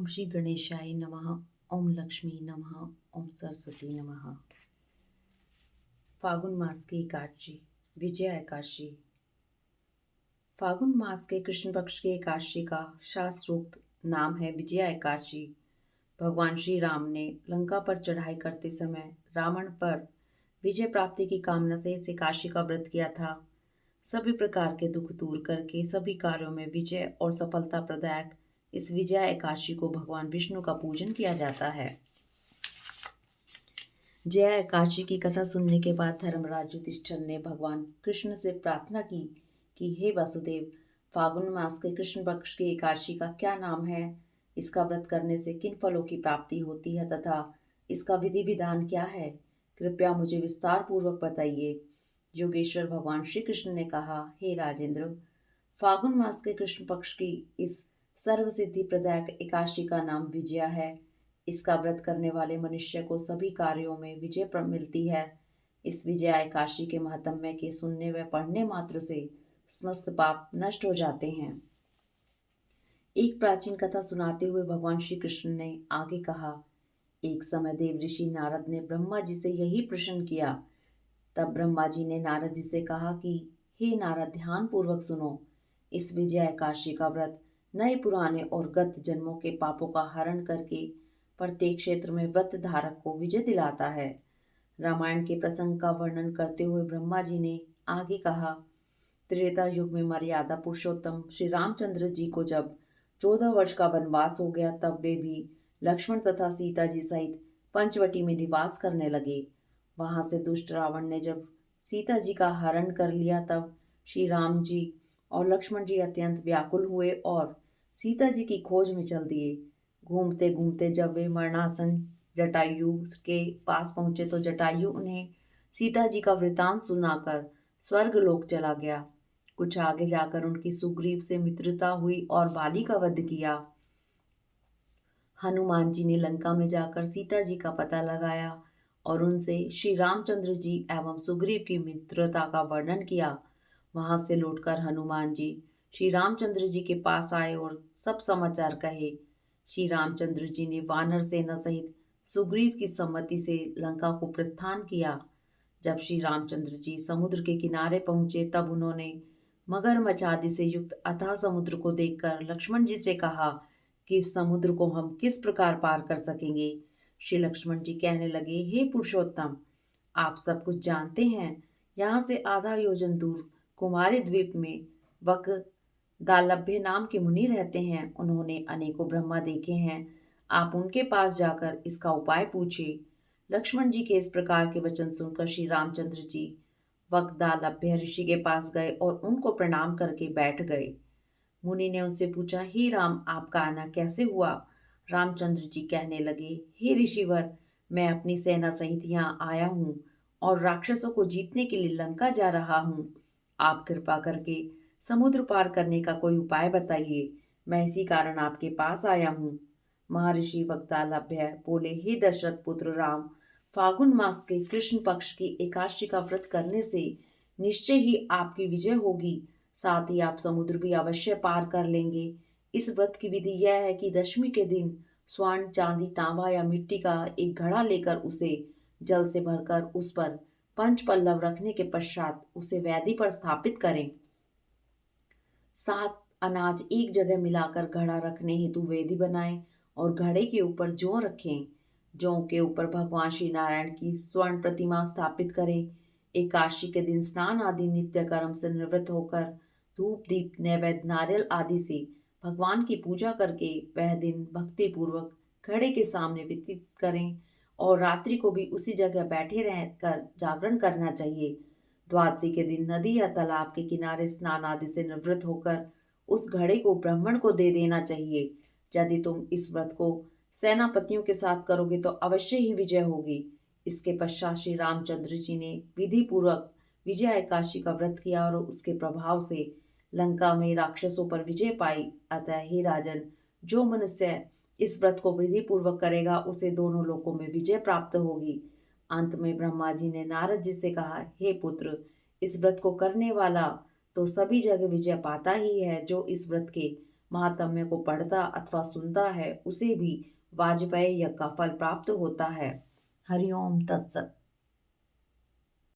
ओम श्री गणेशाय नमः। ओम लक्ष्मी नमः। ओम सरस्वती नमः। फागुन मास की एकादशी, विजया एकादशी। फागुन मास के कृष्ण पक्ष की एकादशी का शास्त्रोक्त नाम है विजया एकादशी। भगवान श्री राम ने लंका पर चढ़ाई करते समय रावण पर विजय प्राप्ति की कामना से इस एकादशी का व्रत किया था। सभी प्रकार के दुख दूर करके सभी कार्यों में विजय और सफलता प्रदायक इस विजया एकादशी को भगवान विष्णु का पूजन किया जाता है। जया एकादशी की कथा सुनने के बाद धर्मराज युधिष्ठिर ने भगवान कृष्ण से प्रार्थना की कि हे वासुदेव, फागुन मास के कृष्ण पक्ष की एकादशी का क्या नाम है, इसका व्रत करने से किन फलों की प्राप्ति होती है तथा इसका विधि विधान क्या है, कृपया मुझे विस्तार पूर्वक बताइए। योगेश्वर भगवान श्री कृष्ण ने कहा, हे राजेंद्र, फागुन मास के कृष्ण पक्ष की इस सर्वसिद्धि प्रदायक एकादशी का नाम विजया है। इसका व्रत करने वाले मनुष्य को सभी कार्यों में विजय मिलती है। इस विजया एकादशी के महात्म्य के सुनने व पढ़ने मात्र से समस्त पाप नष्ट हो जाते हैं। एक प्राचीन कथा सुनाते हुए भगवान श्री कृष्ण ने आगे कहा, एक समय देव ऋषि नारद ने ब्रह्मा जी से यही प्रश्न किया। तब ब्रह्मा जी ने नारद जी से कहा कि हे नारद, ध्यान पूर्वक सुनो। इस विजया एकादशी का व्रत नए पुराने और गत जन्मों के पापों का हरण करके प्रत्येक क्षेत्र में व्रत धारक को विजय दिलाता है। रामायण के प्रसंग का वर्णन करते हुए ब्रह्मा जी ने आगे कहा, त्रेता युग में मर्यादा पुरुषोत्तम श्री रामचंद्र जी को जब 14 वर्ष का वनवास हो गया, तब वे भी लक्ष्मण तथा सीता जी सहित पंचवटी में निवास करने लगे। वहां से दुष्ट रावण ने जब सीता जी का हरण कर लिया, तब श्री राम जी और लक्ष्मण जी अत्यंत व्याकुल हुए और सीता जी की खोज में चल दिए। घूमते घूमते जब वे मरणासन जटायु के पास पहुंचे तो जटायु उन्हें सीता जी का वृतांत सुनाकर स्वर्ग लोक चला गया। कुछ आगे जाकर उनकी सुग्रीव से मित्रता हुई और बाली का वध किया। हनुमान जी ने लंका में जाकर सीता जी का पता लगाया और उनसे श्री रामचंद्र जी एवं सुग्रीव की मित्रता का वर्णन किया। वहां से लौटकर हनुमान जी श्री रामचंद्र जी के पास आए और सब समाचार कहे। श्री रामचंद्र जी ने वानर सेना सहित सुग्रीव की सम्मति से लंका को प्रस्थान किया। जब श्री रामचंद्र जी समुद्र के किनारे पहुंचे, तब उन्होंने मगरमच्छ आदि से युक्त अथाह समुद्र को देखकर लक्ष्मण जी से कहा कि इस समुद्र को हम किस प्रकार पार कर सकेंगे। श्री लक्ष्मण जी कहने लगे, हे पुरुषोत्तम, आप सब कुछ जानते हैं। यहाँ से आधा योजन दूर कुमारी द्वीप में वक दालभ्य नाम के मुनि रहते हैं। उन्होंने अनेकों ब्रह्मा देखे हैं। आप उनके पास जाकर इसका उपाय पूछिए। लक्ष्मण जी के इस प्रकार के वचन सुनकर श्री रामचंद्र जी वकदालभ्य ऋषि के पास गए और उनको प्रणाम करके बैठ गए। मुनि ने उनसे पूछा, हे राम, आपका आना कैसे हुआ। रामचंद्र जी कहने लगे, हे ऋषिवर, मैं अपनी सेना सहित यहाँ आया हूँ और राक्षसों को जीतने के लिए लंका जा रहा हूँ। आप कृपा करके समुद्र पार करने का कोई उपाय बताइए। मैं इसी कारण आपके पास आया हूँ। महर्षि वक्तालभ्य बोले, हे दशरथ पुत्र राम, फागुन मास के कृष्ण पक्ष की एकादशी का व्रत करने से निश्चय ही आपकी विजय होगी। साथ ही आप समुद्र भी अवश्य पार कर लेंगे। इस व्रत की विधि यह है कि दशमी के दिन स्वर्ण, चांदी, तांबा या मिट्टी का एक घड़ा लेकर उसे जल से भरकर उस पर पंच पल्लव रखने के पश्चात उसे वेदी पर स्थापित करें। 7 अनाज एक जगह मिलाकर घड़ा रखने हेतु वेदी बनाएं और घड़े के ऊपर जौ रखें। जौ के ऊपर भगवान श्री नारायण की स्वर्ण प्रतिमा स्थापित करें। एकादशी के दिन स्नान आदि नित्य कर्म से निवृत्त होकर धूप, दीप, नैवेद्य, नारियल आदि से भगवान की पूजा करके वह दिन भक्ति पूर्वक घड़े के सामने व्यतीत करें और रात्रि को भी उसी जगह बैठे रहकर जागरण करना चाहिए। द्वादशी के दिन नदी या तालाब के किनारे स्नान आदि से निवृत्त होकर उस घड़े को ब्राह्मण को दे देना चाहिए। यदि तुम इस व्रत को सेनापतियों के साथ करोगे तो अवश्य ही विजय होगी। इसके पश्चात श्री रामचंद्र जी ने विधि पूर्वक विजय एकादशी का व्रत किया और उसके प्रभाव से लंका में राक्षसों पर विजय पाई। अतः हे राजन, जो मनुष्य इस व्रत को विधि पूर्वक करेगा उसे दोनों लोकों में विजय प्राप्त होगी। अंत में ब्रह्मा जी ने नारद जी से कहा, हे पुत्र, इस व्रत को करने वाला तो सभी जगह विजय पाता ही है। जो इस व्रत के महात्म्य को पढ़ता अथवा सुनता है उसे भी वाजपेयी यज्ञ का फल प्राप्त होता है। हरिओम तत्सत।